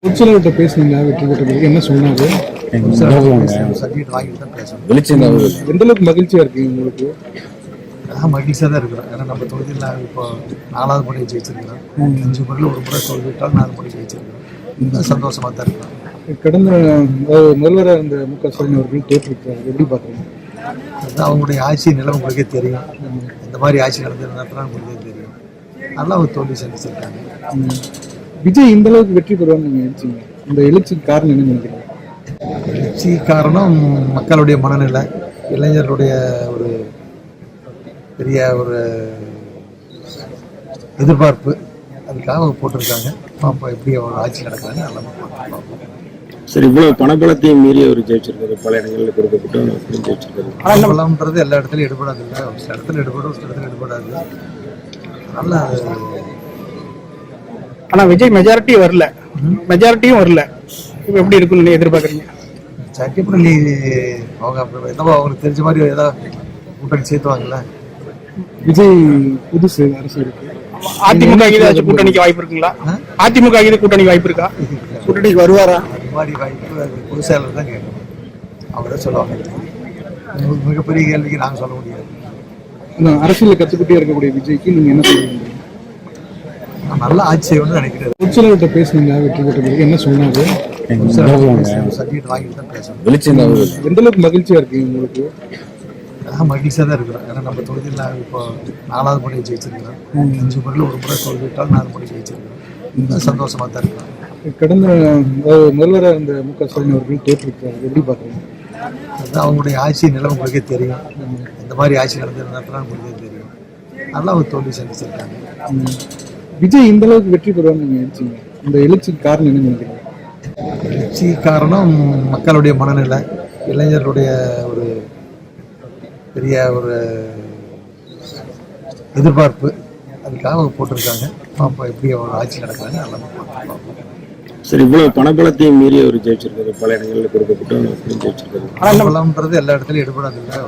உச்சலகிட்ட பேசுனீங்களா வெற்றி பெற்றதுக்கு என்ன சொன்னாங்க? சர்டிஃபிகேட் வாங்கிட்டு தான் பேசணும். எந்த அளவுக்கு மகிழ்ச்சியா இருக்கு உங்களுக்கு? மகிழ்ச்சியாக தான் இருக்கிறோம். ஏன்னா நம்ம தொகுதியில் நாங்கள் இப்போ 4வது முறை ஜெயிச்சிருக்கிறோம். 5 முறையில் ஒரு முறை தோல்விட்டால் 4 முறை ஜெயிச்சிருக்கிறோம். இன்னும் சந்தோஷமாக தான் இருக்கிறோம். கடந்த முதல்வராக இருந்த மு.க. ஸ்டாலின் அவர்கள் தோற்றிருக்காரு, எப்படி பார்க்குறீங்க? அதுதான் அவங்களுடைய ஆட்சி நிலம் உங்களுக்கே தெரியும். இந்த மாதிரி ஆட்சி நடத்துனா உங்களுக்கே தெரியும். நல்லா ஒரு தோல்வி சந்திச்சிருக்காங்க. விஜய் இந்த அளவுக்கு வெற்றி பெறுவான்னு நீங்கள் நினைச்சீங்க? இந்த எழுச்சிக்கு காரணம் என்ன நினைக்கிறீங்க? எழுச்சி காரணம் மக்களுடைய மனநிலை, இளைஞர்களுடைய ஒரு பெரிய ஒரு எதிர்பார்ப்பு, அதுக்காக அவங்க போட்டிருக்காங்க. பாப்பா எப்படி அவங்க ஆட்சி நடக்கிறாங்க நல்லா பார்ப்போம். சரி, இவ்வளவு பணபலத்தையும் மீறி அவர் ஜெயிச்சிருக்காரு, பல இடங்களில் கொடுக்கப்பட்டு ஜெயிச்சிருக்காரு. பணபலம்ன்றது எல்லா இடத்துலையும் எடுபடாது இல்லை, ஒரு சில இடத்துல எடுபடும், ஒரு சில இடத்துல எடுபடாது. நல்லா ஆனால் விஜய் மெஜாரிட்டியும் வரல. இப்போ எப்படி இருக்குன்னு எதிர்பார்க்குறீங்க? சட்டிப்படி அவங்க என்னவோ அவங்களுக்கு தெரிஞ்ச மாதிரி ஏதாவது கூட்டணி சேர்த்துவாங்கல்ல. விஜய் புதுசு அரசு இருக்கு. அதிமுக ஏதாச்சும் கூட்டணிக்கு வாய்ப்பு இருக்குங்களா? அதிமுக இது கூட்டணிக்கு வாய்ப்பு இருக்கா? கூட்டணிக்கு வருவாரா? அது மாதிரி வாய்ப்பு அது பொதுச் செயலர் தான் கேட்கணும். அவங்க தான் சொல்லுவாங்க. மிகப்பெரிய கேள்விக்கு நாங்கள் சொல்ல முடியாது. அரசியலில் கற்றுக்கிட்டே இருக்கக்கூடிய விஜய்க்கு நீங்கள் என்ன சொல்லுவீங்க? நல்ல ஆட்சி ஒன்று நினைக்கிறது. உச்சலகிட்ட பேசுனீங்களா வெற்றி பெற்றதுக்கு என்ன சொன்னாங்க? சர்டிஃபிகேட் வாங்கிட்டு தான் பேசணும். எந்த அளவுக்கு மகிழ்ச்சியா இருக்கு உங்களுக்கு? மகிழ்ச்சியாக தான் இருக்கிறோம். ஏன்னா நம்ம தொகுதியில் நாங்கள் இப்போ 4வது முறை ஜெயிச்சிருக்கிறோம். 5 முறையில் ஒரு முறை தோல்விட்டால் 4 முறை ஜெயிச்சிருக்கிறோம். இன்னும் சந்தோஷமாக தான் இருக்கிறோம். கடந்த முதல்வராக இருந்த மு.க. ஸ்டாலின் அவர்கள் தோற்றிருக்காரு, எப்படி பார்க்குறீங்க? அதுதான் அவங்களுடைய ஆட்சி நிலம் உங்களுக்கே தெரியும். இந்த மாதிரி ஆட்சி நடத்துனா உங்களுக்கே தெரியும். நல்லா ஒரு தோல்வி சந்திச்சிருக்காங்க. விஜய் இந்த அளவுக்கு வெற்றி பெறுவான்னு நீங்கள் நினைச்சீங்க? இந்த எழுச்சிக்கு காரணம் என்ன நினைக்கிறீங்க? எழுச்சி காரணம் மக்களுடைய மனநிலை, இளைஞர்களுடைய ஒரு பெரிய ஒரு எதிர்பார்ப்பு, அதுக்காக அவங்க போட்டிருக்காங்க. பாப்பா எப்படி அவங்க ஆட்சி நடக்கிறாங்க நல்லா பார்ப்போம். சரி, இவ்வளவு பணபலத்தையும் மீறி அவர் ஜெயிச்சிருக்காரு, பல இடங்களில் கொடுக்கப்பட்டு ஜெயிச்சிருக்காரு. பணபலம்ன்றது எல்லா இடத்துலையும் எடுபடாது இல்லை, ஒரு